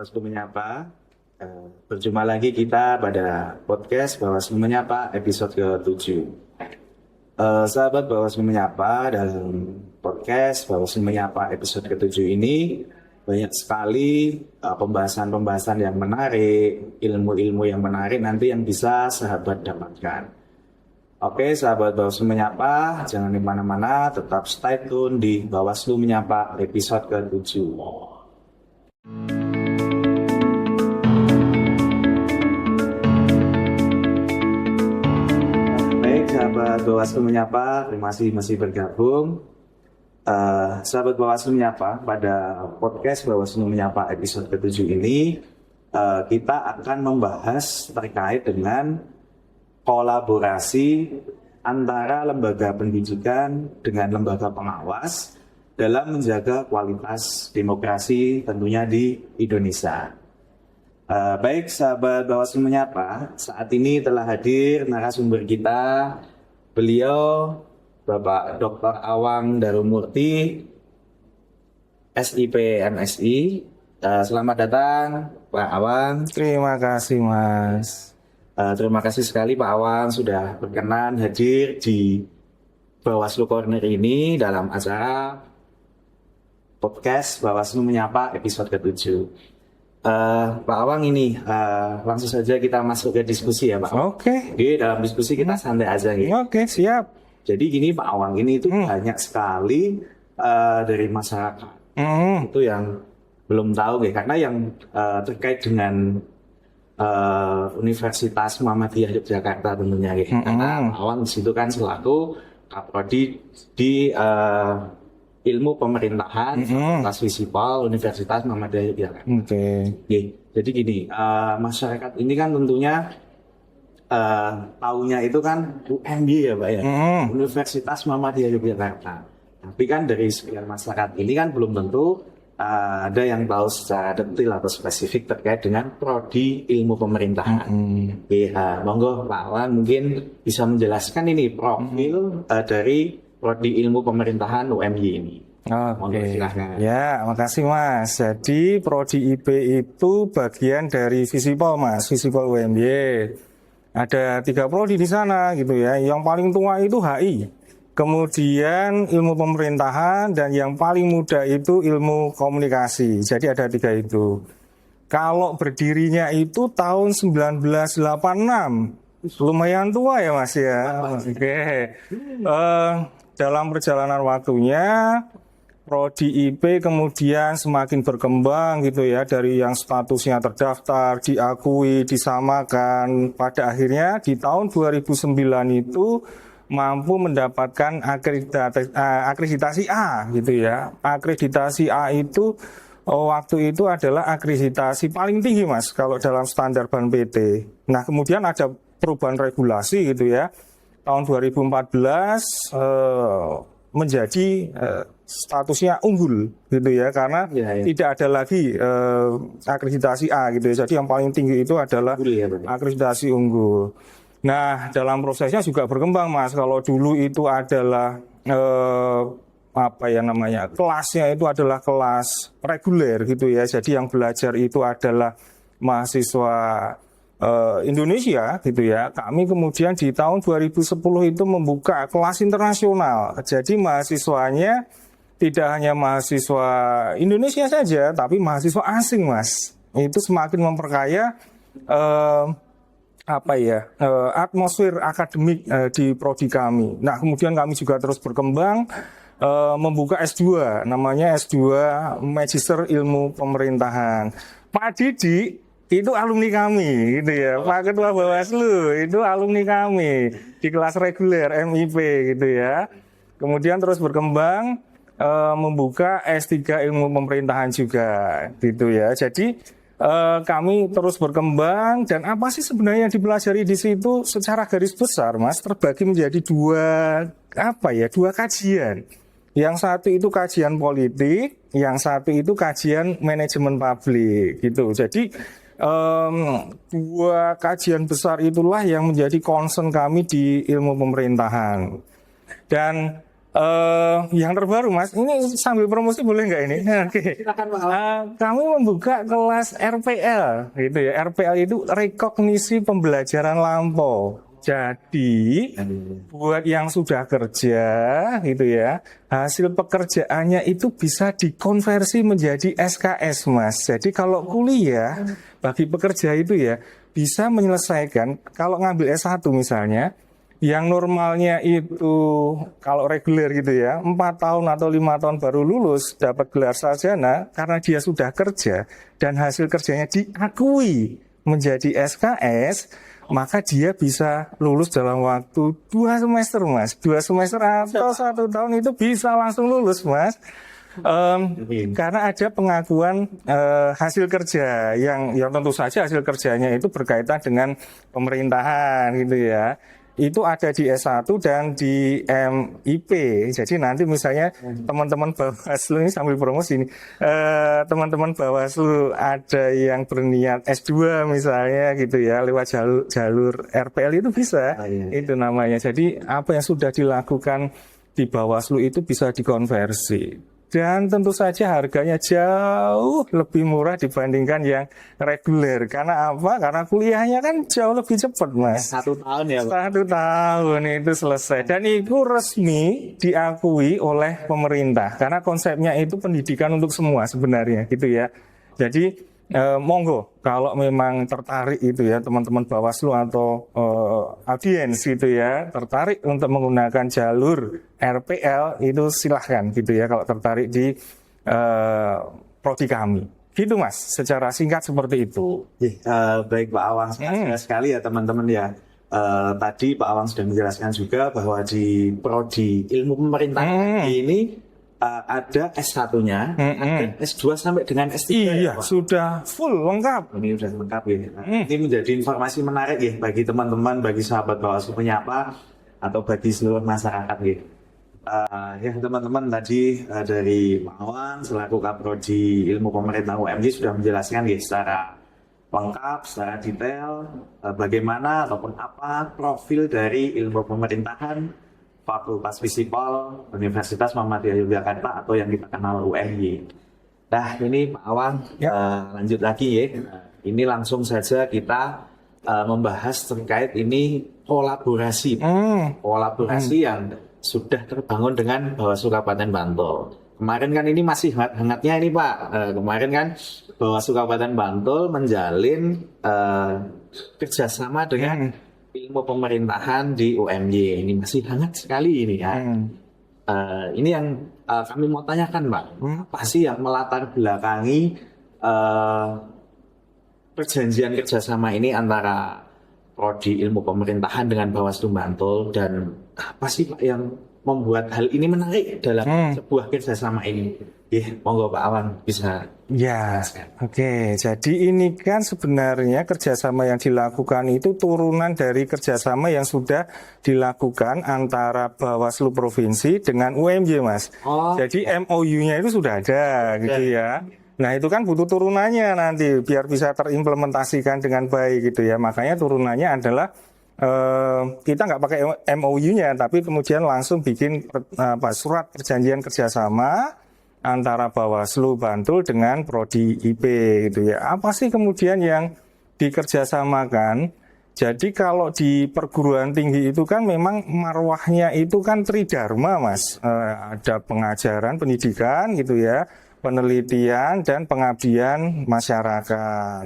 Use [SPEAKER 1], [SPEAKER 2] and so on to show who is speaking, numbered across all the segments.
[SPEAKER 1] Bawaslu Menyapa. Berjumpa lagi kita pada podcast Bawaslu Menyapa episode ke-7. Sahabat Bawaslu Menyapa, dalam podcast Bawaslu Menyapa episode ke-7 ini banyak sekali pembahasan-pembahasan yang menarik, ilmu-ilmu yang menarik nanti yang bisa sahabat dapatkan. Oke, sahabat Bawaslu Menyapa, jangan di mana-mana, tetap stay tune di Bawaslu Menyapa episode ke-7. Baik, sahabat Bawaslu Menyapa, terima kasih masih bergabung. Sahabat Bawaslu Menyapa, pada podcast Bawaslu Menyapa episode ke-7 ini kita akan membahas terkait dengan kolaborasi antara lembaga pendidikan dengan lembaga pengawas dalam menjaga kualitas demokrasi tentunya di Indonesia. Baik, sahabat Bawaslu Menyapa, saat ini telah hadir narasumber kita, beliau Bapak Dr. Awang Darumurti, SIP MSI. Selamat datang, Pak Awang.
[SPEAKER 2] Terima kasih, Mas.
[SPEAKER 1] Terima kasih sekali Pak Awang sudah berkenan hadir di Bawaslu Corner ini dalam acara podcast Bawaslu Menyapa episode ke-7. Pak Awang ini langsung saja kita masuk ke diskusi ya Pak.
[SPEAKER 2] Oke.
[SPEAKER 1] Jadi dalam diskusi kita santai aja gitu.
[SPEAKER 2] Oke, siap.
[SPEAKER 1] Jadi gini Pak Awang, ini itu banyak sekali dari masyarakat itu yang belum tahu ya, karena yang terkait dengan Universitas Muhammadiyah Yogyakarta tentunya ya. Karena Pak Awang di situ kan selaku Kaprodi di ilmu pemerintahan Fakultas Visipol Universitas Muhammadiyah Yogyakarta. Jadi gini, masyarakat ini kan tentunya taunya itu kan UMY ya Pak ya, Universitas Muhammadiyah Yogyakarta. Tapi kan dari sekian masyarakat ini kan belum tentu ada yang tahu secara detail atau spesifik terkait dengan prodi ilmu pemerintahan. Monggo Pak Wan mungkin bisa menjelaskan ini profil dari prodi ilmu pemerintahan UMY ini.
[SPEAKER 2] Oke. Ya, makasih Mas. Jadi prodi IP itu bagian dari Visipol Mas, Visipol UMY. Ada 3 prodi di sana gitu ya. Yang paling tua itu HI. Kemudian ilmu pemerintahan, dan yang paling muda itu ilmu komunikasi. Jadi ada 3 itu. Kalau berdirinya itu tahun 1986. Lumayan tua ya Mas ya. Oke. Dalam perjalanan waktunya prodi IP kemudian semakin berkembang gitu ya, dari yang statusnya terdaftar, diakui, disamakan. Pada akhirnya di tahun 2009 itu mampu mendapatkan akreditasi A gitu ya. Akreditasi A itu waktu itu adalah akreditasi paling tinggi Mas kalau dalam standar BAN-PT. Nah, kemudian ada perubahan regulasi gitu ya. Tahun 2014 menjadi statusnya unggul gitu ya, karena tidak ada lagi akreditasi A gitu ya. Jadi yang paling tinggi itu adalah akreditasi unggul. Nah, dalam prosesnya juga berkembang Mas. Kalau dulu itu adalah kelasnya itu adalah kelas reguler gitu ya. Jadi yang belajar itu adalah mahasiswa Indonesia gitu ya. Kami kemudian di tahun 2010 itu membuka kelas internasional. Jadi mahasiswanya tidak hanya mahasiswa Indonesia saja, tapi mahasiswa asing Mas. Itu semakin memperkaya atmosfer akademik di prodi kami. Nah, kemudian kami juga terus berkembang membuka S2, namanya S2 Magister Ilmu Pemerintahan. Pak Didi itu alumni kami gitu ya. Pak Ketua Bawaslu itu alumni kami di kelas reguler MIP gitu ya. Kemudian terus berkembang membuka S3 Ilmu Pemerintahan juga gitu ya. Jadi kami terus berkembang, dan apa sih sebenarnya yang dipelajari di situ secara garis besar Mas terbagi menjadi dua kajian. Yang satu itu kajian politik, yang satu itu kajian manajemen publik gitu. Jadi 2 kajian besar itulah yang menjadi concern kami di ilmu pemerintahan. Dan Yang terbaru Mas, ini sambil promosi boleh nggak ini? Oke.
[SPEAKER 1] Silakan Pak Awan.
[SPEAKER 2] Kami membuka kelas RPL, gitu ya. RPL itu rekognisi pembelajaran lampau. Jadi buat yang sudah kerja, gitu ya, hasil pekerjaannya itu bisa dikonversi menjadi SKS, Mas. Jadi kalau kuliah bagi pekerja itu ya bisa menyelesaikan. Kalau ngambil S1 misalnya, yang normalnya itu kalau reguler gitu ya 4 tahun atau 5 tahun baru lulus dapat gelar sarjana, karena dia sudah kerja dan hasil kerjanya diakui menjadi SKS, maka dia bisa lulus dalam waktu 2 semester Mas. 2 semester atau 1 tahun itu bisa langsung lulus Mas. Karena ada pengakuan hasil kerja yang tentu saja hasil kerjanya itu berkaitan dengan pemerintahan gitu ya. Itu ada di S1 dan di MIP. Jadi nanti misalnya teman-teman Bawaslu ini sambil promosi ini, teman-teman Bawaslu ada yang berniat S2 misalnya gitu ya, lewat jalur RPL itu bisa. Itu namanya. Jadi apa yang sudah dilakukan di Bawaslu itu bisa dikonversi. Dan tentu saja harganya jauh lebih murah dibandingkan yang reguler. Karena apa? Karena kuliahnya kan jauh lebih cepat, Mas.
[SPEAKER 1] 1 tahun ya Pak?
[SPEAKER 2] 1 tahun itu selesai. Dan itu resmi diakui oleh pemerintah. Karena konsepnya itu pendidikan untuk semua sebenarnya, gitu ya. Jadi monggo kalau memang tertarik itu ya teman-teman Bawaslu atau audiens gitu ya tertarik untuk menggunakan jalur RPL itu silahkan gitu ya kalau tertarik di prodi kami gitu Mas, secara singkat seperti itu.
[SPEAKER 1] Baik Pak Awang, sekali ya teman-teman ya. Tadi Pak Awang sudah menjelaskan juga bahwa di prodi ilmu pemerintahan ini ada S1-nya, ada S2 sampai dengan S3.
[SPEAKER 2] Iya,
[SPEAKER 1] ya, Pak?
[SPEAKER 2] sudah full lengkap.
[SPEAKER 1] Ini sudah lengkap ya. Ini menjadi informasi menarik ya bagi teman-teman, bagi sahabat Bawaslu Penyapa atau bagi seluruh masyarakat ya. Ya teman-teman, tadi dari Pak Awang selaku Kaprodi Ilmu Pemerintahan UMY sudah menjelaskan ya secara lengkap, secara detail bagaimana ataupun apa profil dari ilmu pemerintahan Fakultas Visipol Universitas Muhammadiyah Yogyakarta atau yang kita kenal UMY. Nah ini Pak Awang, lanjut lagi ya. Ini langsung saja kita membahas terkait ini kolaborasi. Kolaborasi yang sudah terbangun dengan Bawaslu Kabupaten Bantul. Kemarin kan ini masih hangat-hangatnya ini Pak. Kemarin kan Bawaslu Kabupaten Bantul menjalin kerjasama dengan ilmu pemerintahan di UMY. Ini masih hangat sekali ini ya. Ini yang kami mau tanyakan Pak. Apa sih yang melatar belakangi perjanjian kerjasama ini antara Prodi Ilmu Pemerintahan dengan Bawaslu Bantul, dan apa sih Pak yang membuat hal ini menarik dalam sebuah kerjasama ini? Monggo Pak Awan bisa.
[SPEAKER 2] Ya, oke. Jadi ini kan sebenarnya kerjasama yang dilakukan itu turunan dari kerjasama yang sudah dilakukan antara Bawaslu Provinsi dengan UMY, Mas. Jadi MOU-nya itu sudah ada, gitu ya. Nah itu kan butuh turunannya nanti biar bisa terimplementasikan dengan baik, gitu ya. Makanya turunannya adalah kita nggak pakai MOU-nya, tapi kemudian langsung bikin surat perjanjian kerjasama antara Bawaslu Bantul dengan Prodi IP gitu ya. Apa sih kemudian yang dikerjasamakan? Jadi kalau di perguruan tinggi itu kan memang marwahnya itu kan tridharma Mas. Ada pengajaran, pendidikan gitu ya, penelitian dan pengabdian masyarakat.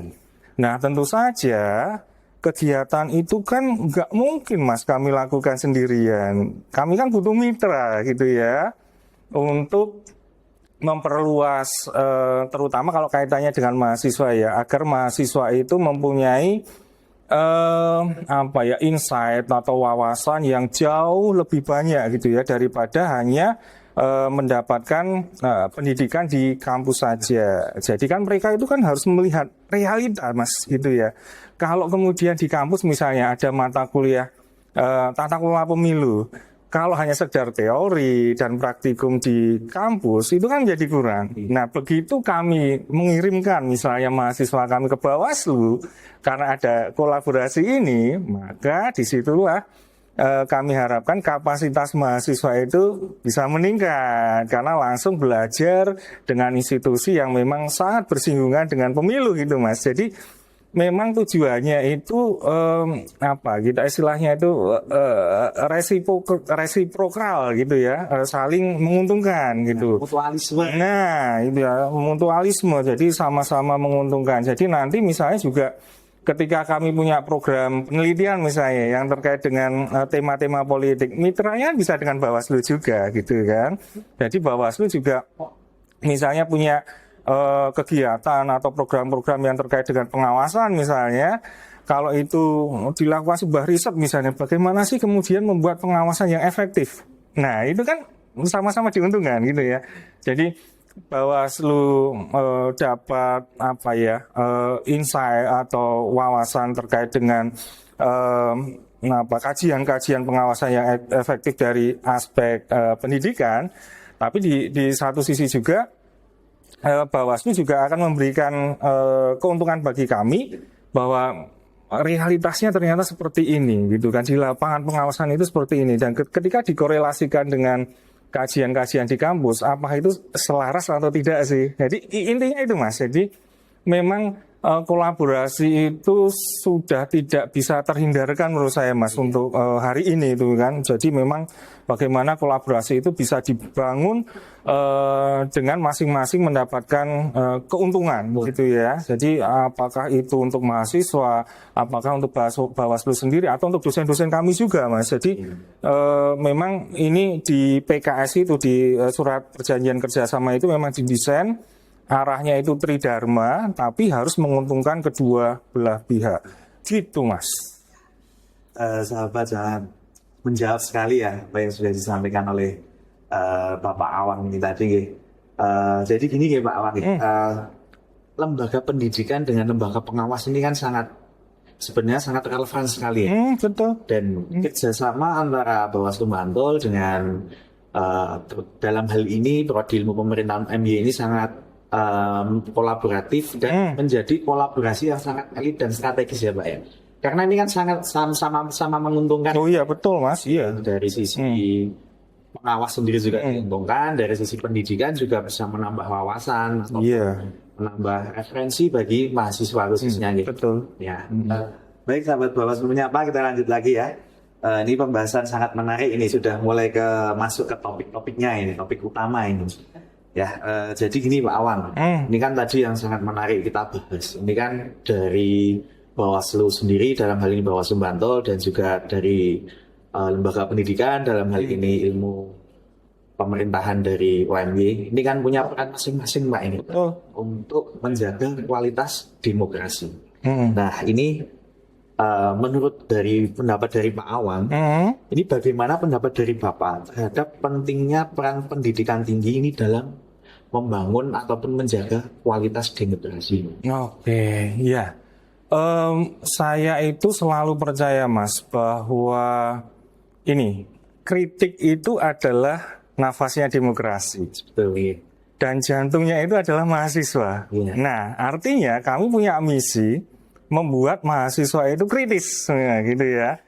[SPEAKER 2] Nah tentu saja kegiatan itu kan nggak mungkin Mas kami lakukan sendirian. Kami kan butuh mitra gitu ya untuk memperluas terutama kalau kaitannya dengan mahasiswa ya, agar mahasiswa itu mempunyai insight atau wawasan yang jauh lebih banyak gitu ya daripada hanya mendapatkan pendidikan di kampus saja. Jadi kan mereka itu kan harus melihat realita Mas gitu ya. Kalau kemudian di kampus misalnya ada mata kuliah tata kelola pemilu, kalau hanya sekedar teori dan praktikum di kampus itu kan menjadi kurang. Nah begitu kami mengirimkan misalnya mahasiswa kami ke Bawaslu karena ada kolaborasi ini, maka disitulah kami harapkan kapasitas mahasiswa itu bisa meningkat karena langsung belajar dengan institusi yang memang sangat bersinggungan dengan pemilu gitu Mas. Jadi memang tujuannya itu kita istilahnya itu resiprokal gitu ya, saling menguntungkan gitu.
[SPEAKER 1] Mutualisme.
[SPEAKER 2] Nah, itu ya, mutualisme. Jadi sama-sama menguntungkan. Jadi nanti misalnya juga ketika kami punya program penelitian misalnya yang terkait dengan tema-tema politik, mitranya bisa dengan Bawaslu juga gitu kan. Jadi Bawaslu juga misalnya punya kegiatan atau program-program yang terkait dengan pengawasan misalnya, kalau itu dilakukan sebuah riset misalnya, bagaimana sih kemudian membuat pengawasan yang efektif. Nah, itu kan sama-sama diuntungkan gitu ya. Jadi Bawaslu dapat insight atau wawasan terkait dengan kajian-kajian pengawasan yang efektif dari aspek pendidikan, tapi di satu sisi juga Bawaslu juga akan memberikan keuntungan bagi kami bahwa realitasnya ternyata seperti ini gitu kan, di lapangan pengawasan itu seperti ini, dan ketika dikorelasikan dengan kajian-kajian di kampus, apa itu selaras atau tidak sih? Jadi intinya itu Mas. Jadi memang kolaborasi itu sudah tidak bisa terhindarkan menurut saya Mas untuk hari ini itu kan. Jadi memang bagaimana kolaborasi itu bisa dibangun dengan masing-masing mendapatkan keuntungan gitu ya. Jadi apakah itu untuk mahasiswa, apakah untuk Bawaslu sendiri atau untuk dosen-dosen kami juga Mas. Jadi memang ini di PKS itu, di surat perjanjian kerjasama itu memang didesain arahnya itu tridharma, tapi harus menguntungkan kedua belah pihak. Gitu Mas.
[SPEAKER 1] Sahabat jangan menjawab sekali ya apa yang sudah disampaikan oleh Bapak Awang ini tadi. Jadi gini ya Pak Awang, lembaga pendidikan dengan lembaga pengawas ini kan sebenarnya sangat relevan sekali ya.
[SPEAKER 2] Betul.
[SPEAKER 1] Dan kerjasama antara Bawaslu Bantul dengan dalam hal ini Prodi Ilmu Pemerintahan MY ini sangat kolaboratif dan menjadi kolaborasi yang sangat elit dan strategis ya Pak ya. Karena ini kan sangat sama-sama menguntungkan.
[SPEAKER 2] Oh iya betul Mas, iya.
[SPEAKER 1] Dari sisi pengawas sendiri juga diuntungkan, dari sisi pendidikan juga bisa menambah wawasan atau menambah referensi bagi mahasiswa khususnya gitu.
[SPEAKER 2] Betul.
[SPEAKER 1] Ya. Baik sahabat Bawaslu Menyapa, kita lanjut lagi ya. Ini pembahasan sangat menarik, ini sudah mulai masuk ke topik-topiknya ini, topik utama ini. Ya, jadi gini Pak Awang, ini kan tadi yang sangat menarik kita bahas. Ini kan dari Bawaslu sendiri, dalam hal ini Bawaslu Bantul, dan juga dari lembaga pendidikan, dalam hal ini ilmu pemerintahan dari UMY. Ini kan punya peran masing-masing Pak ini untuk menjaga kualitas demokrasi. Nah ini menurut pendapat dari Pak Awang, ini bagaimana pendapat dari Bapak terhadap pentingnya peran pendidikan tinggi ini dalam membangun ataupun menjaga kualitas demokrasi?
[SPEAKER 2] Oke, ya. Saya itu selalu percaya Mas bahwa kritik itu adalah nafasnya demokrasi.
[SPEAKER 1] Betul.
[SPEAKER 2] Dan jantungnya itu adalah mahasiswa. Nah, artinya kami punya misi membuat mahasiswa itu kritis, gitu ya.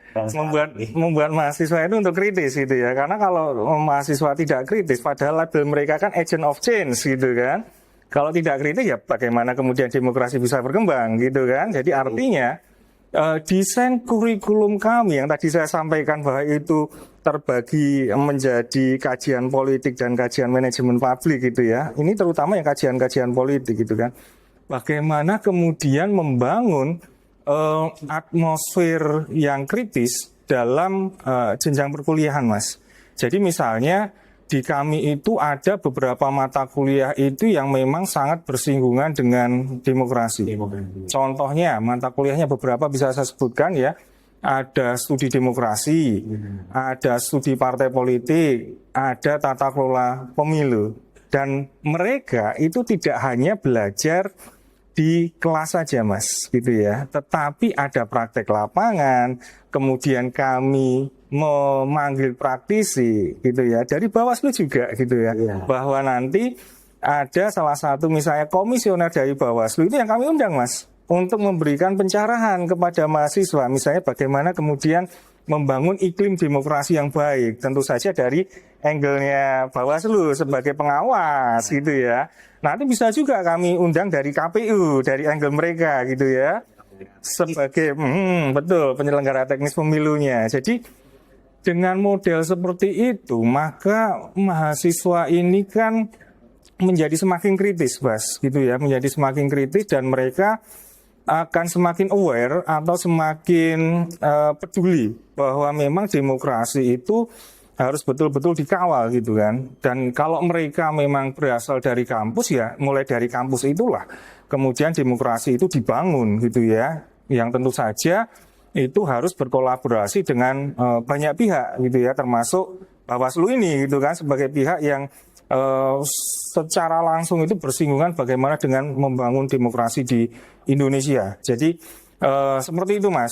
[SPEAKER 2] Membuat mahasiswa itu untuk kritis gitu ya. Karena kalau mahasiswa tidak kritis, padahal label mereka kan agent of change gitu kan. Kalau tidak kritis ya bagaimana kemudian demokrasi bisa berkembang gitu kan. Jadi artinya desain kurikulum kami yang tadi saya sampaikan bahwa itu terbagi menjadi kajian politik dan kajian manajemen publik gitu ya. Ini terutama yang kajian-kajian politik gitu kan. Bagaimana kemudian membangun atmosfer yang kritis dalam jenjang perkuliahan Mas. Jadi misalnya di kami itu ada beberapa mata kuliah itu yang memang sangat bersinggungan dengan demokrasi. Contohnya mata kuliahnya beberapa bisa saya sebutkan ya. Ada studi demokrasi, ada studi partai politik, ada tata kelola pemilu. Dan mereka itu tidak hanya belajar di kelas saja Mas, gitu ya. Tetapi ada praktek lapangan, kemudian kami memanggil praktisi, gitu ya. Dari Bawaslu juga, gitu ya. Bahwa nanti ada salah satu misalnya komisioner dari Bawaslu itu yang kami undang Mas, untuk memberikan pencerahan kepada mahasiswa. Misalnya bagaimana kemudian membangun iklim demokrasi yang baik. Tentu saja dari angle-nya Bawaslu sebagai pengawas gitu ya. Nanti bisa juga kami undang dari KPU, dari angle mereka gitu ya. Sebagai betul penyelenggara teknis pemilunya. Jadi dengan model seperti itu, maka mahasiswa ini kan menjadi semakin kritis, Bas, gitu ya, menjadi semakin kritis dan mereka akan semakin aware atau semakin peduli bahwa memang demokrasi itu harus betul-betul dikawal gitu kan. Dan kalau mereka memang berasal dari kampus ya, mulai dari kampus itulah kemudian demokrasi itu dibangun gitu ya. Yang tentu saja itu harus berkolaborasi dengan banyak pihak gitu ya, termasuk Bawaslu ini gitu kan sebagai pihak yang secara langsung itu bersinggungan bagaimana dengan membangun demokrasi di Indonesia. Jadi seperti itu Mas,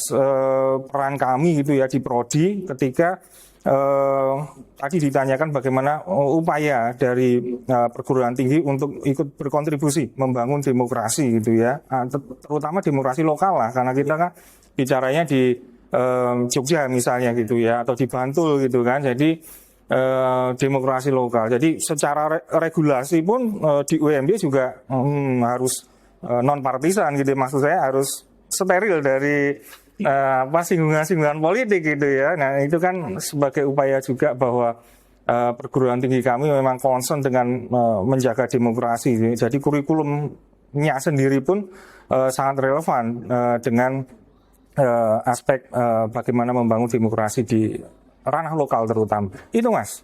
[SPEAKER 2] peran kami gitu ya di Prodi ketika tadi ditanyakan bagaimana upaya dari perguruan tinggi untuk ikut berkontribusi membangun demokrasi gitu ya, terutama demokrasi lokal lah, karena kita kan bicaranya di Jogja misalnya gitu ya, atau di Bantul gitu kan. Jadi demokrasi lokal. Jadi secara regulasi pun di UMB juga harus non partisan gitu. Maksud saya harus steril dari singgungan-singgungan politik gitu ya. Nah itu kan sebagai upaya juga bahwa perguruan tinggi kami memang concern dengan menjaga demokrasi. Jadi kurikulumnya sendiri pun sangat relevan dengan aspek bagaimana membangun demokrasi di ranah lokal terutama. Itu Mas.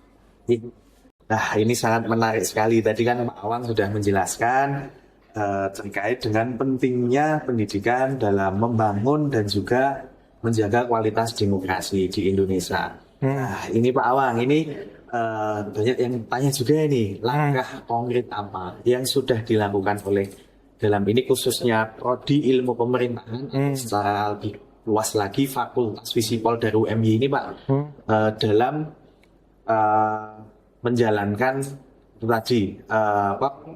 [SPEAKER 1] Nah ini sangat menarik sekali. Tadi kan Pak Awang sudah menjelaskan terkait dengan pentingnya pendidikan dalam membangun dan juga menjaga kualitas demokrasi di Indonesia. Nah ini Pak Awang, ini banyak yang tanya juga ini, langkah konkret apa yang sudah dilakukan oleh dalam ini khususnya Prodi Ilmu Pemerintahan secara lebih luas lagi Fakultas Visipol dari UMY ini Pak dalam menjalankan tadi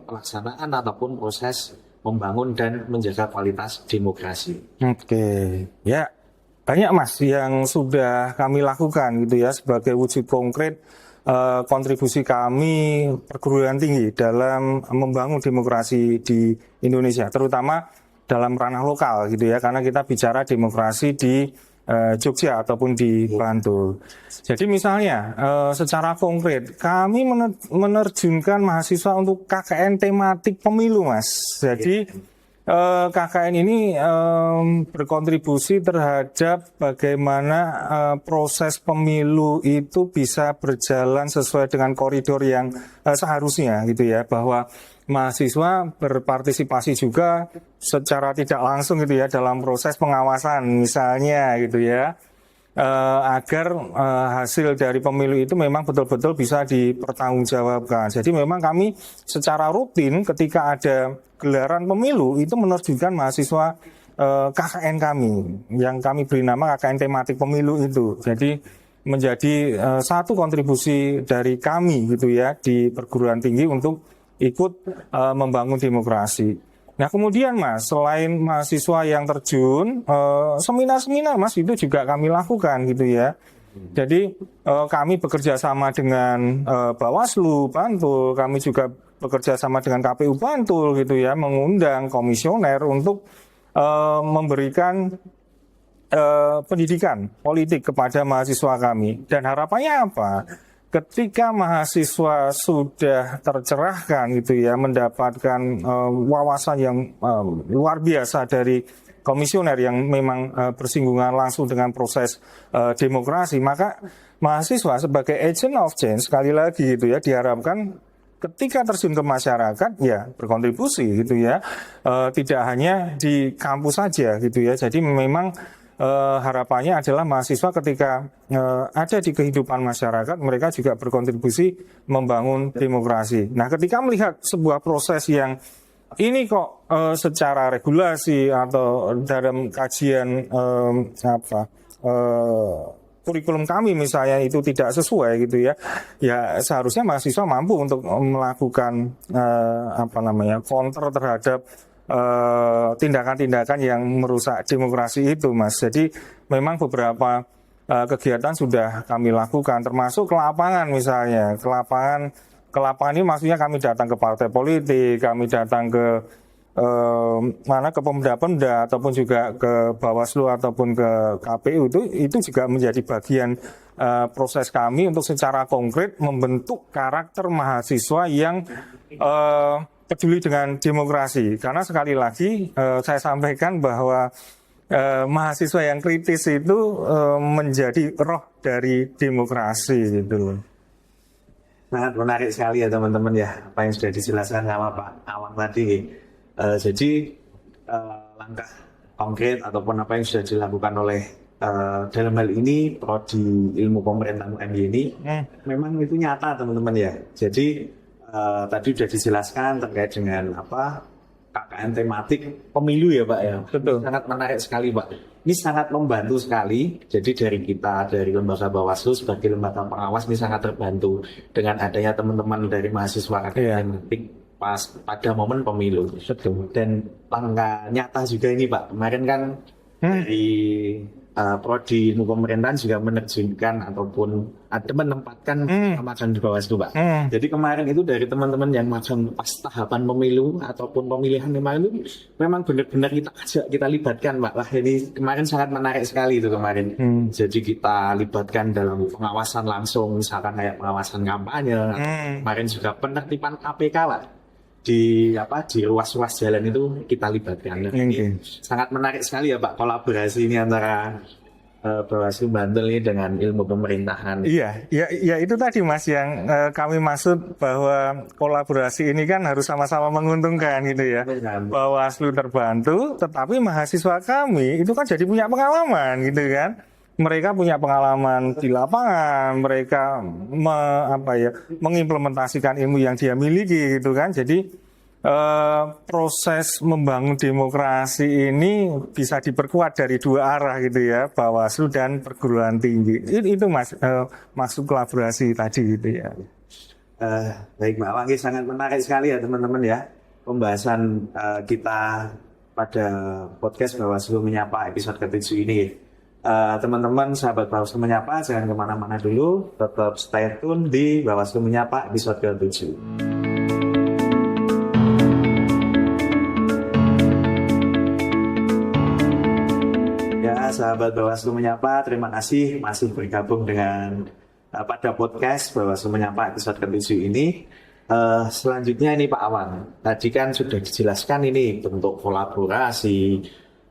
[SPEAKER 1] pelaksanaan ataupun proses membangun dan menjaga kualitas demokrasi.
[SPEAKER 2] Oke, ya banyak Mas yang sudah kami lakukan gitu ya sebagai wujud konkret kontribusi kami perguruan tinggi dalam membangun demokrasi di Indonesia, terutama dalam ranah lokal gitu ya, karena kita bicara demokrasi di Jogja ataupun di Bantul. Jadi misalnya secara konkret kami menerjunkan mahasiswa untuk KKN tematik pemilu Mas. Jadi KKN ini berkontribusi terhadap bagaimana proses pemilu itu bisa berjalan sesuai dengan koridor yang seharusnya gitu ya, bahwa mahasiswa berpartisipasi juga secara tidak langsung gitu ya dalam proses pengawasan misalnya gitu ya, agar hasil dari pemilu itu memang betul-betul bisa dipertanggungjawabkan. Jadi memang kami secara rutin ketika ada gelaran pemilu itu menerjunkan mahasiswa KKN kami yang kami beri nama KKN tematik pemilu itu. Jadi menjadi satu kontribusi dari kami gitu ya di perguruan tinggi untuk ikut membangun demokrasi. Nah kemudian Mas, selain mahasiswa yang terjun, seminar-seminar Mas itu juga kami lakukan gitu ya. Jadi kami bekerja sama dengan Bawaslu Bantul, kami juga bekerja sama dengan KPU Bantul gitu ya, mengundang komisioner untuk memberikan pendidikan politik kepada mahasiswa kami. Dan harapannya apa? Ketika mahasiswa sudah tercerahkan gitu ya, mendapatkan wawasan yang luar biasa dari komisioner yang memang bersinggungan langsung dengan proses demokrasi, maka mahasiswa sebagai agent of change sekali lagi gitu ya diharapkan ketika terjun ke masyarakat ya berkontribusi gitu ya, tidak hanya di kampus saja gitu ya. Jadi memang harapannya adalah mahasiswa ketika ada di kehidupan masyarakat, mereka juga berkontribusi membangun demokrasi. Nah, ketika melihat sebuah proses yang ini kok secara regulasi atau dalam kajian kurikulum kami misalnya itu tidak sesuai gitu ya, ya seharusnya mahasiswa mampu untuk melakukan counter terhadap tindakan-tindakan yang merusak demokrasi itu Mas. Jadi memang beberapa kegiatan sudah kami lakukan, termasuk ke lapangan misalnya. Ke lapangan ini maksudnya kami datang ke partai politik, kami datang ke ke Pemda ataupun juga ke Bawaslu ataupun ke KPU, itu juga menjadi bagian proses kami untuk secara konkret membentuk karakter mahasiswa yang peduli dengan demokrasi. Karena sekali lagi saya sampaikan bahwa mahasiswa yang kritis itu menjadi roh dari demokrasi gitu loh.
[SPEAKER 1] Sangat menarik sekali ya teman-teman ya, apa yang sudah dijelaskan sama Pak Awang tadi. Jadi langkah konkret ataupun apa yang sudah dilakukan oleh dalam hal ini Prodi Ilmu Pemerintahan UMY ini memang itu nyata teman-teman ya. Jadi tadi sudah dijelaskan terkait dengan apa KKN tematik pemilu ya Pak ya.
[SPEAKER 2] Betul.
[SPEAKER 1] Sangat menarik sekali Pak. Ini sangat membantu sekali. Jadi dari kita, dari lembaga Bawaslu sebagai lembaga pengawas ini sangat terbantu dengan adanya teman-teman dari mahasiswa KKN tematik pada momen pemilu.
[SPEAKER 2] Betul.
[SPEAKER 1] Dan langkah nyata juga ini Pak. Kemarin kan dari Prodi Ilmu Pemerintahan juga menerjunkan ataupun ada menempatkan magang di Bawaslu Pak. Jadi kemarin itu dari teman-teman yang magang pas tahapan pemilu ataupun pemilihan pemilu memang benar-benar kita libatkan Pak. Wah ini kemarin sangat menarik sekali itu kemarin. Jadi kita libatkan dalam pengawasan langsung, misalkan kayak pengawasan kampanye. Kemarin juga penertiban APK Pak. Di ruas-ruas jalan itu kita libatkan. Ini sangat menarik sekali ya Pak kolaborasi ini antara Bawaslu Bantul ini dengan ilmu pemerintahan.
[SPEAKER 2] Iya, ya itu tadi Mas yang kami maksud bahwa kolaborasi ini kan harus sama-sama menguntungkan gitu ya. Bawaslu terbantu, tetapi mahasiswa kami itu kan jadi punya pengalaman gitu kan. Mereka punya pengalaman di lapangan, mereka mengimplementasikan ilmu yang dia miliki gitu kan. Jadi proses membangun demokrasi ini bisa diperkuat dari dua arah gitu ya, Bawaslu dan perguruan tinggi. Itu Mas maksud kolaborasi tadi gitu ya.
[SPEAKER 1] Baik Mbak Wanggi, sangat menarik sekali ya teman-teman ya pembahasan kita pada podcast Bawaslu Menyapa episode ke-7 ini. Teman-teman sahabat Bawaslu Menyapa jangan kemana-mana dulu, tetap stay tune di Bawaslu Menyapa episode ke-7. Ya sahabat Bawaslu Menyapa, terima kasih masih bergabung dengan pada podcast Bawaslu Menyapa episode ke-7 ini. Selanjutnya ini Pak Awang, tadi kan sudah dijelaskan ini bentuk kolaborasi,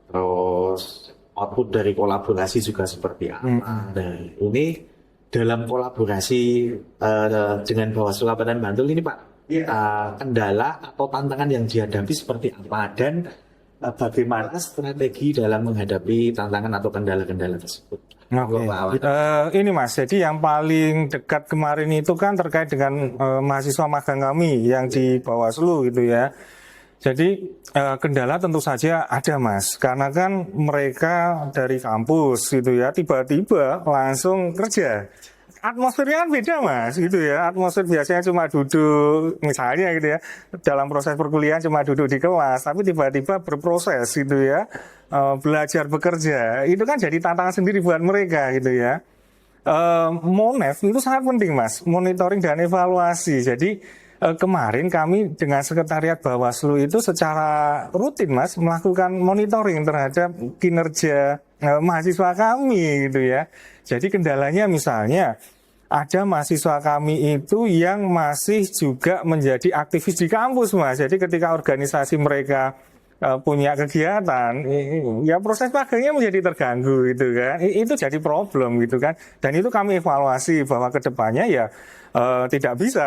[SPEAKER 1] terus output dari kolaborasi juga seperti apa. Dan ini dalam kolaborasi dengan Bawaslu Kabupaten Bantul ini Pak, kendala atau tantangan yang dihadapi seperti apa dan bagaimana strategi dalam menghadapi tantangan atau kendala-kendala tersebut.
[SPEAKER 2] Ini Mas, jadi yang paling dekat kemarin itu kan terkait dengan mahasiswa magang kami yang di Bawaslu gitu ya. Jadi kendala tentu saja ada Mas, karena kan mereka dari kampus gitu ya, tiba-tiba langsung kerja. Atmosfernya kan beda Mas gitu ya, atmosfer biasanya cuma duduk misalnya gitu ya, dalam proses perkuliahan cuma duduk di kelas, tapi tiba-tiba berproses gitu ya, belajar bekerja, itu kan jadi tantangan sendiri buat mereka gitu ya. Monef itu sangat penting Mas, monitoring dan evaluasi. Jadi kemarin kami dengan Sekretariat Bawaslu itu secara rutin Mas melakukan monitoring terhadap kinerja mahasiswa kami gitu ya. Jadi kendalanya misalnya ada mahasiswa kami itu yang masih juga menjadi aktivis di kampus Mas. Jadi ketika organisasi mereka punya kegiatan, ya proses magangnya menjadi terganggu gitu kan. Itu jadi problem gitu kan. Dan itu kami evaluasi bahwa kedepannya ya tidak bisa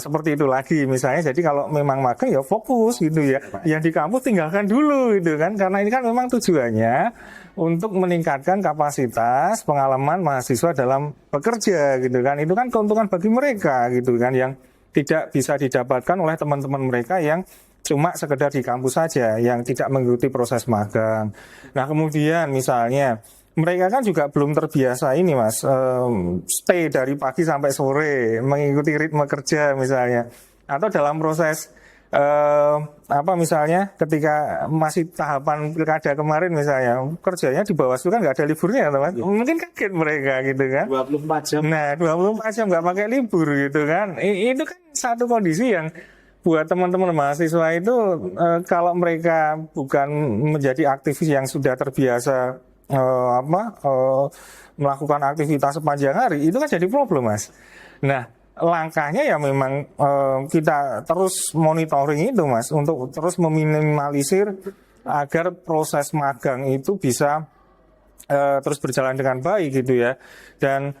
[SPEAKER 2] seperti itu lagi misalnya. Jadi kalau memang magang ya fokus gitu ya. Yang di kampus tinggalkan dulu gitu kan. Karena ini kan memang tujuannya untuk meningkatkan kapasitas pengalaman mahasiswa dalam bekerja gitu kan. Itu kan keuntungan bagi mereka gitu kan, yang tidak bisa didapatkan oleh teman-teman mereka yang cuma sekedar di kampus saja, yang tidak mengikuti proses magang. Nah kemudian misalnya mereka kan juga belum terbiasa ini Mas, stay dari pagi sampai sore, mengikuti ritme kerja misalnya. Atau dalam proses apa misalnya ketika masih tahapan pilkada kemarin misalnya kerjanya di Bawaslu kan nggak ada liburnya teman, mungkin kaget mereka gitu kan.
[SPEAKER 1] 24 jam.
[SPEAKER 2] Nah 24 jam nggak pakai libur gitu kan, itu kan satu kondisi yang buat teman-teman mahasiswa itu kalau mereka bukan menjadi aktivis yang sudah terbiasa melakukan aktivitas sepanjang hari, itu kan jadi problem mas. Nah langkahnya ya memang kita terus monitoring itu mas, untuk terus meminimalisir agar proses magang itu bisa terus berjalan dengan baik gitu ya. Dan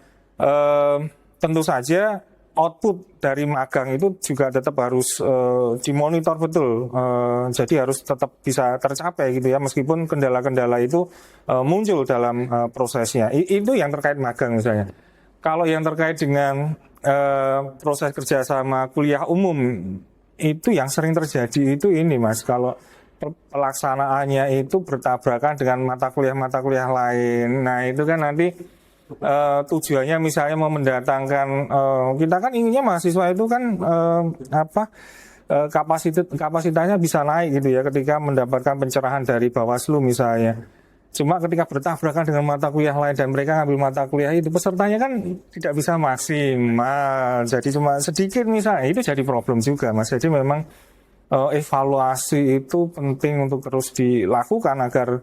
[SPEAKER 2] tentu saja output dari magang itu juga tetap harus dimonitor betul, jadi harus tetap bisa tercapai gitu ya, meskipun kendala-kendala itu muncul dalam prosesnya. Itu yang terkait magang misalnya. Kalau yang terkait dengan proses kerjasama kuliah umum, itu yang sering terjadi itu ini mas, kalau pelaksanaannya itu bertabrakan dengan mata kuliah lain. Nah itu kan nanti tujuannya misalnya mau mendatangkan, kita kan inginnya mahasiswa itu kan kapasitasnya bisa naik gitu ya ketika mendapatkan pencerahan dari Bawaslu misalnya. Cuma ketika bertabrakan dengan mata kuliah lain dan mereka ngambil mata kuliah itu, pesertanya kan tidak bisa maksimal, jadi cuma sedikit misalnya, itu jadi problem juga mas. Jadi memang evaluasi itu penting untuk terus dilakukan agar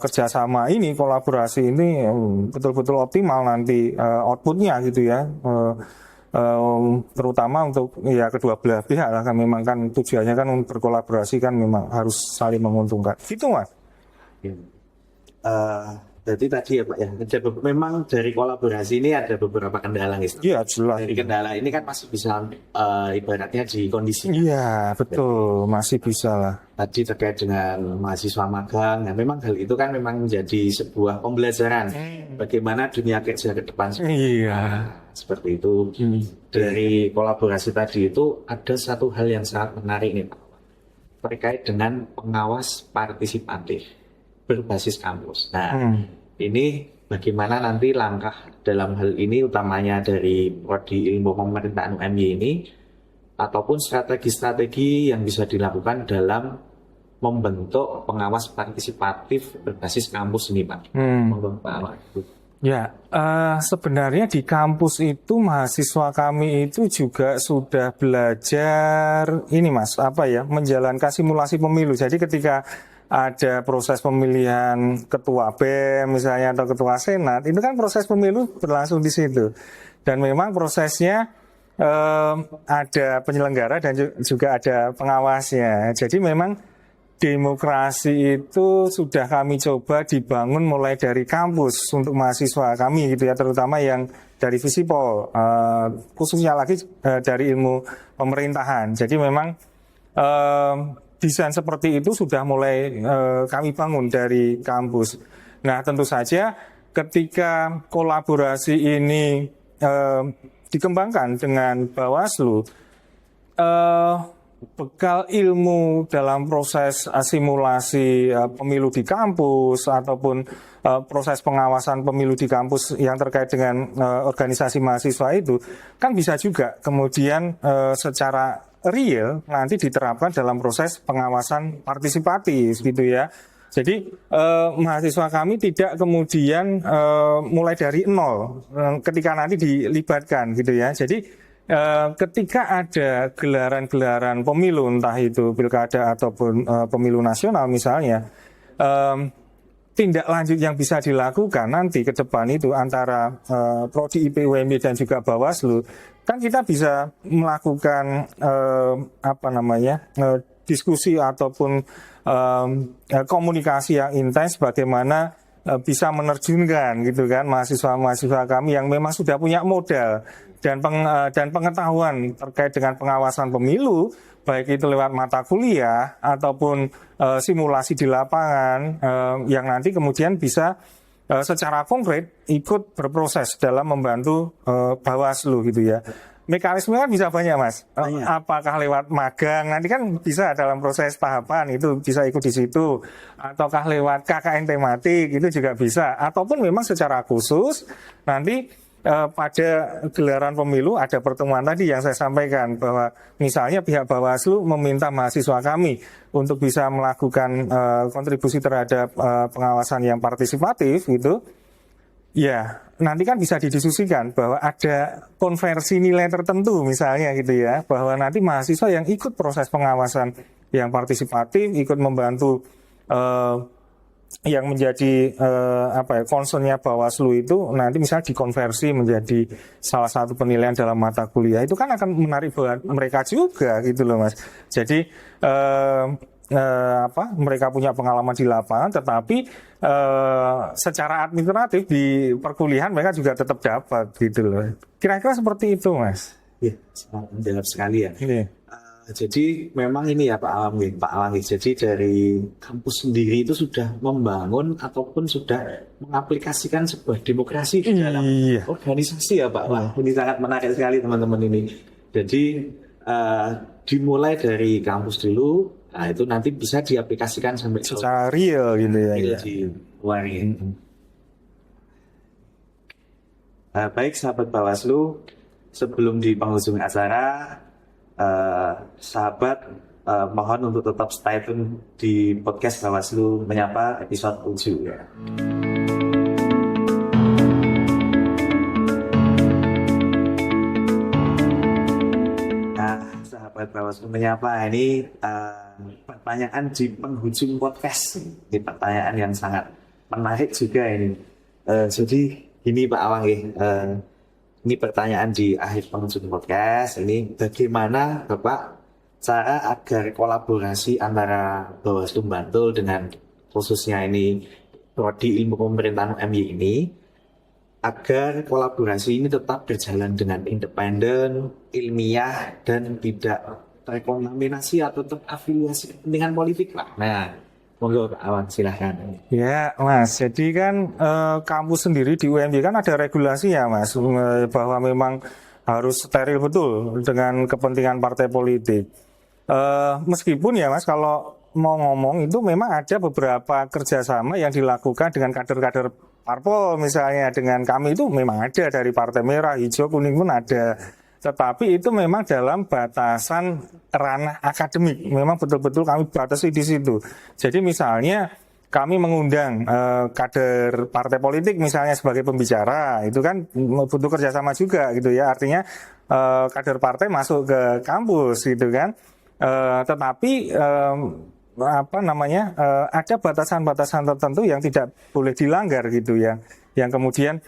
[SPEAKER 2] kerjasama ini, kolaborasi ini betul-betul optimal nanti outputnya gitu ya, terutama untuk ya kedua belah pihak lah kan, memang kan tujuannya kan berkolaborasi kan, memang harus saling menguntungkan gitu mas.
[SPEAKER 1] Jadi tadi ya Pak ya, memang dari kolaborasi ini ada beberapa kendala gitu.
[SPEAKER 2] Iya jelas.
[SPEAKER 1] Dari kendala ini kan masih bisa ibaratnya di kondisi.
[SPEAKER 2] Iya betul, masih bisa lah.
[SPEAKER 1] Tadi terkait dengan mahasiswa magang, nah memang hal itu kan memang menjadi sebuah pembelajaran bagaimana dunia kerja ke depan.
[SPEAKER 2] Iya.
[SPEAKER 1] Seperti itu. Dari kolaborasi tadi itu ada satu hal yang sangat menarik nih Pak, terkait dengan pengawas partisipatif berbasis kampus. Nah, ini bagaimana nanti langkah dalam hal ini, utamanya dari Prodi Ilmu Pemerintahan UMY ini, ataupun strategi-strategi yang bisa dilakukan dalam membentuk pengawas partisipatif berbasis kampus ini, Pak.
[SPEAKER 2] Ya, sebenarnya di kampus itu mahasiswa kami itu juga sudah belajar ini mas, menjalankan simulasi pemilu. Jadi ketika ada proses pemilihan ketua BEM misalnya atau ketua senat, itu kan proses pemilu berlangsung di situ. Dan memang prosesnya ada penyelenggara dan juga ada pengawasnya. Jadi memang demokrasi itu sudah kami coba dibangun mulai dari kampus untuk mahasiswa kami gitu ya, terutama yang dari Visipol, khususnya lagi dari ilmu pemerintahan. Jadi memang desain seperti itu sudah mulai kami bangun dari kampus. Nah tentu saja ketika kolaborasi ini dikembangkan dengan Bawaslu, bekal ilmu dalam proses simulasi pemilu di kampus ataupun proses pengawasan pemilu di kampus yang terkait dengan organisasi mahasiswa itu kan bisa juga kemudian secara real nanti diterapkan dalam proses pengawasan partisipatif gitu ya. Jadi mahasiswa kami tidak kemudian mulai dari nol ketika nanti dilibatkan gitu ya. Jadi ketika ada gelaran-gelaran pemilu, entah itu pilkada ataupun pemilu nasional misalnya, tindak lanjut yang bisa dilakukan nanti ke depan itu antara Prodi IP UMY dan juga Bawaslu, kan kita bisa melakukan diskusi ataupun komunikasi yang intens bagaimana bisa menerjunkan gitu kan mahasiswa-mahasiswa kami yang memang sudah punya modal dan pengetahuan terkait dengan pengawasan pemilu, baik itu lewat mata kuliah ataupun simulasi di lapangan, yang nanti kemudian bisa secara konkret ikut berproses dalam membantu Bawaslu gitu ya. Mekanisme kan bisa banyak mas, apakah lewat magang, nanti kan bisa dalam proses tahapan itu bisa ikut di situ, ataukah lewat KKN tematik itu juga bisa, ataupun memang secara khusus nanti pada gelaran pemilu ada pertemuan tadi yang saya sampaikan bahwa misalnya pihak Bawaslu meminta mahasiswa kami untuk bisa melakukan kontribusi terhadap pengawasan yang partisipatif gitu. Ya, nanti kan bisa didiskusikan bahwa ada konversi nilai tertentu misalnya gitu ya, bahwa nanti mahasiswa yang ikut proses pengawasan yang partisipatif, ikut membantu yang menjadi concernnya Bawaslu itu nanti misalnya dikonversi menjadi salah satu penilaian dalam mata kuliah, itu kan akan menarik buat mereka juga gitu loh Mas. Jadi mereka punya pengalaman di lapangan, tetapi secara administratif di perkuliahan mereka juga tetap dapat gitu loh. Kira-kira seperti itu Mas.
[SPEAKER 1] Ya, sangat mendalam sekali ya.
[SPEAKER 2] Iya.
[SPEAKER 1] Jadi memang ini ya Pak Alangi. Jadi dari kampus sendiri itu sudah membangun ataupun sudah mengaplikasikan sebuah demokrasi di dalam organisasi ya Pak. Wah, ini sangat menarik sekali teman-teman ini. Jadi dimulai dari kampus dulu, nah itu nanti bisa diaplikasikan sampai
[SPEAKER 2] secara real gitu ya.
[SPEAKER 1] di luar ini. Baik sahabat Bawaslu, sebelum di penghujung acara, sahabat mohon untuk tetap stay tune di podcast Bawaslu Menyapa episode 7 ya. Nah, sahabat Bawaslu Menyapa, ini pertanyaan di penghujung podcast. Ini pertanyaan yang sangat menarik juga ini. Jadi ini Pak Awangi, ini pertanyaan di akhir penghujung podcast. Ini bagaimana Bapak cara agar kolaborasi antara Bawaslu Bantul dengan khususnya ini Prodi Ilmu Pemerintahan UMY ini, agar kolaborasi ini tetap berjalan dengan independen, ilmiah, dan tidak terkontaminasi atau terafiliasi kepentingan politik lah. Nah, monggo Pak Awan, silahkan.
[SPEAKER 2] Ya Mas, jadi kan kampus sendiri di UMY kan ada regulasi ya Mas, bahwa memang harus steril betul dengan kepentingan partai politik. Meskipun ya Mas, kalau mau ngomong itu memang ada beberapa kerjasama yang dilakukan dengan kader-kader parpol, misalnya dengan kami itu memang ada dari Partai Merah, Hijau, Kuning pun ada. Tetapi itu memang dalam batasan ranah akademik. Memang betul-betul kami batasi di situ. Jadi misalnya kami mengundang kader partai politik misalnya sebagai pembicara, itu kan butuh kerjasama juga gitu ya. Artinya kader partai masuk ke kampus gitu kan. Tetapi ada batasan-batasan tertentu yang tidak boleh dilanggar gitu ya. Yang kemudian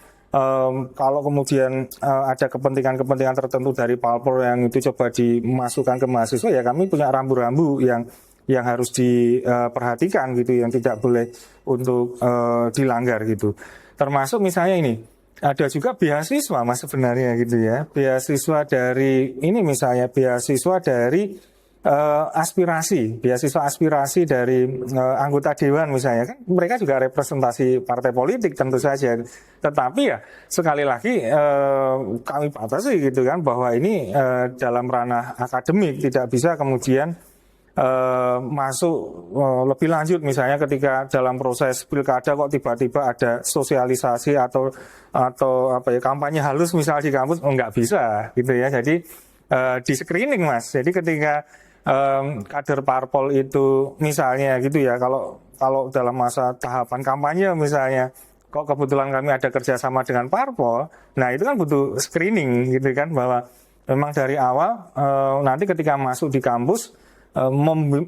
[SPEAKER 2] kalau kemudian ada kepentingan-kepentingan tertentu dari parpol yang itu coba dimasukkan ke mahasiswa, ya kami punya rambu-rambu yang harus diperhatikan gitu, yang tidak boleh untuk dilanggar gitu. Termasuk misalnya ini, ada juga beasiswa Mas sebenarnya gitu ya. Beasiswa dari ini misalnya beasiswa dari beasiswa aspirasi dari anggota dewan misalnya, kan mereka juga representasi partai politik tentu saja. Tetapi ya sekali lagi kami batasi gitu kan, bahwa ini dalam ranah akademik, tidak bisa kemudian masuk lebih lanjut misalnya ketika dalam proses pilkada kok tiba-tiba ada sosialisasi atau kampanye halus misalnya di kampus, nggak bisa gitu ya. Jadi di screening Mas. Jadi ketika kader parpol itu misalnya gitu ya, kalau dalam masa tahapan kampanye misalnya kok kebetulan kami ada kerjasama dengan parpol, nah itu kan butuh screening gitu kan, bahwa memang dari awal nanti ketika masuk di kampus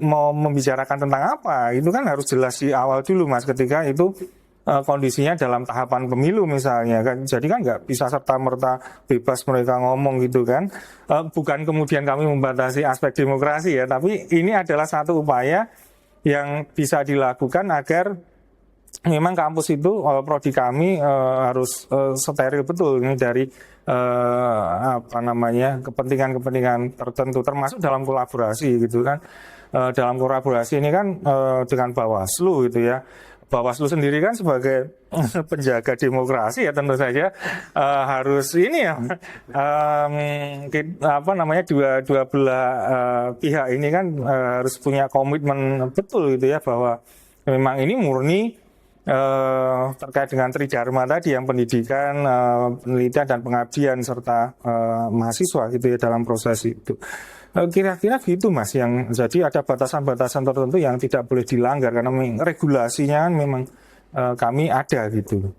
[SPEAKER 2] mau membicarakan tentang apa, itu kan harus jelas di awal dulu Mas, ketika itu kondisinya dalam tahapan pemilu misalnya kan. Jadi kan nggak bisa serta-merta bebas mereka ngomong gitu kan. Bukan kemudian kami membatasi aspek demokrasi ya, tapi ini adalah satu upaya yang bisa dilakukan agar memang kampus itu, prodi kami harus steril betul ini dari kepentingan-kepentingan tertentu, termasuk dalam kolaborasi gitu kan. Dalam kolaborasi ini kan dengan Bawaslu gitu ya. Bawaslu sendiri kan sebagai penjaga demokrasi ya tentu saja harus ini ya dua belah pihak ini kan harus punya komitmen betul gitu ya, bahwa memang ini murni terkait dengan Tridharma tadi yang pendidikan, penelitian dan pengabdian serta mahasiswa gitu ya dalam proses itu. Kira-kira gitu Mas, yang jadi ada batasan-batasan tertentu yang tidak boleh dilanggar karena regulasinya kan memang kami ada gitu.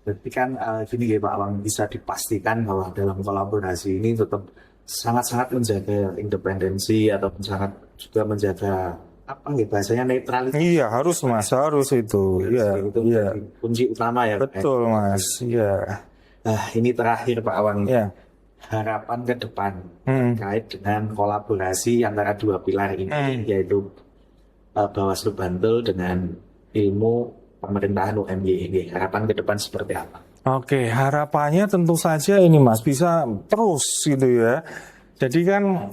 [SPEAKER 1] Berarti kan gini ya Pak Wang, bisa dipastikan bahwa dalam kolaborasi ini tetap sangat-sangat menjaga independensi ataupun sangat juga menjaga apa ya bahasanya netralitas.
[SPEAKER 2] Iya harus Mas, harus itu. Iya,
[SPEAKER 1] Itu
[SPEAKER 2] iya.
[SPEAKER 1] kunci utama ya Pak.
[SPEAKER 2] Betul Mas, iya.
[SPEAKER 1] Ini terakhir Pak Wang,
[SPEAKER 2] Iya.
[SPEAKER 1] harapan ke depan
[SPEAKER 2] Hmm.
[SPEAKER 1] terkait dengan kolaborasi antara dua pilar ini yaitu Bawaslu Bantul dengan ilmu pemerintahan UMY ini. Harapan ke depan seperti apa?
[SPEAKER 2] Oke, harapannya tentu saja ini Mas bisa terus gitu ya. Jadi kan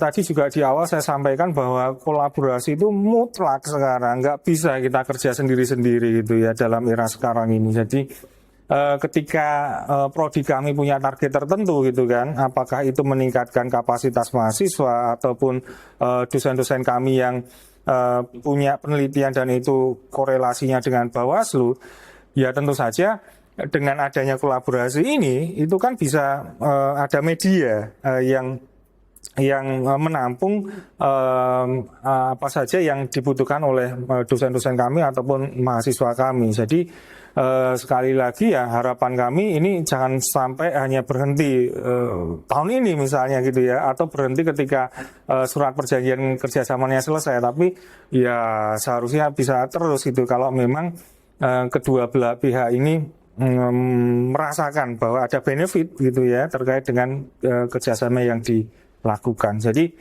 [SPEAKER 2] tadi juga di awal saya sampaikan bahwa kolaborasi itu mutlak sekarang, nggak bisa kita kerja sendiri-sendiri gitu ya dalam era sekarang ini. Jadi ketika prodi kami punya target tertentu gitu kan, apakah itu meningkatkan kapasitas mahasiswa ataupun dosen-dosen kami yang punya penelitian dan itu korelasinya dengan Bawaslu, ya tentu saja dengan adanya kolaborasi ini itu kan bisa ada media yang menampung apa saja yang dibutuhkan oleh dosen-dosen kami ataupun mahasiswa kami. Jadi sekali lagi ya harapan kami ini jangan sampai hanya berhenti tahun ini misalnya gitu ya, atau berhenti ketika surat perjanjian kerjasamanya selesai, tapi ya seharusnya bisa terus gitu kalau memang kedua belah pihak ini merasakan bahwa ada benefit gitu ya terkait dengan kerjasama yang dilakukan. Jadi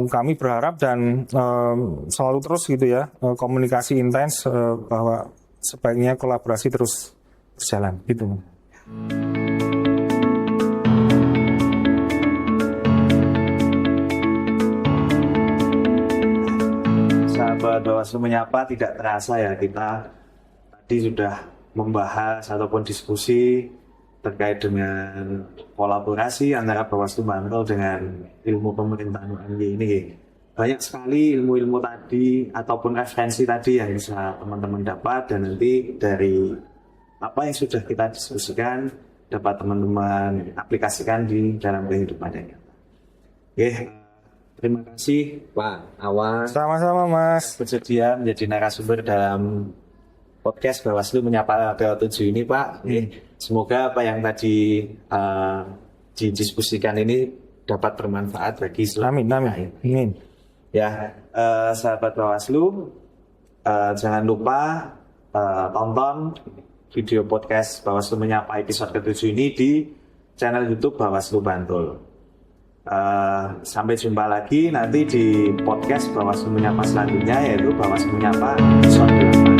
[SPEAKER 2] kami berharap dan selalu terus gitu ya komunikasi intens bahwa sebaiknya kolaborasi terus berjalan gitu.
[SPEAKER 1] Sahabat Bawaslu Menyapa, tidak terasa ya kita tadi sudah membahas ataupun diskusi terkait dengan kolaborasi antara Bawaslu Bantul dengan ilmu pemerintahan UMY ini. Banyak sekali ilmu-ilmu tadi ataupun referensi tadi yang bisa teman-teman dapat, dan nanti dari apa yang sudah kita diskusikan dapat teman-teman aplikasikan di dalam kehidupannya. Oke, terima kasih Pak Awan.
[SPEAKER 2] Sama-sama Mas.
[SPEAKER 1] Bersedia menjadi narasumber dalam podcast Bawaslu Menyapa PO7 ini Pak. Semoga apa yang tadi didiskusikan ini dapat bermanfaat bagi seluruh.
[SPEAKER 2] Amin.
[SPEAKER 1] Ya, sahabat Bawaslu, jangan lupa tonton video podcast Bawaslu Menyapa episode ke-7 ini di channel YouTube Bawaslu Bantul. Sampai jumpa lagi nanti di podcast Bawaslu Menyapa selanjutnya, yaitu Bawaslu Menyapa episode 8.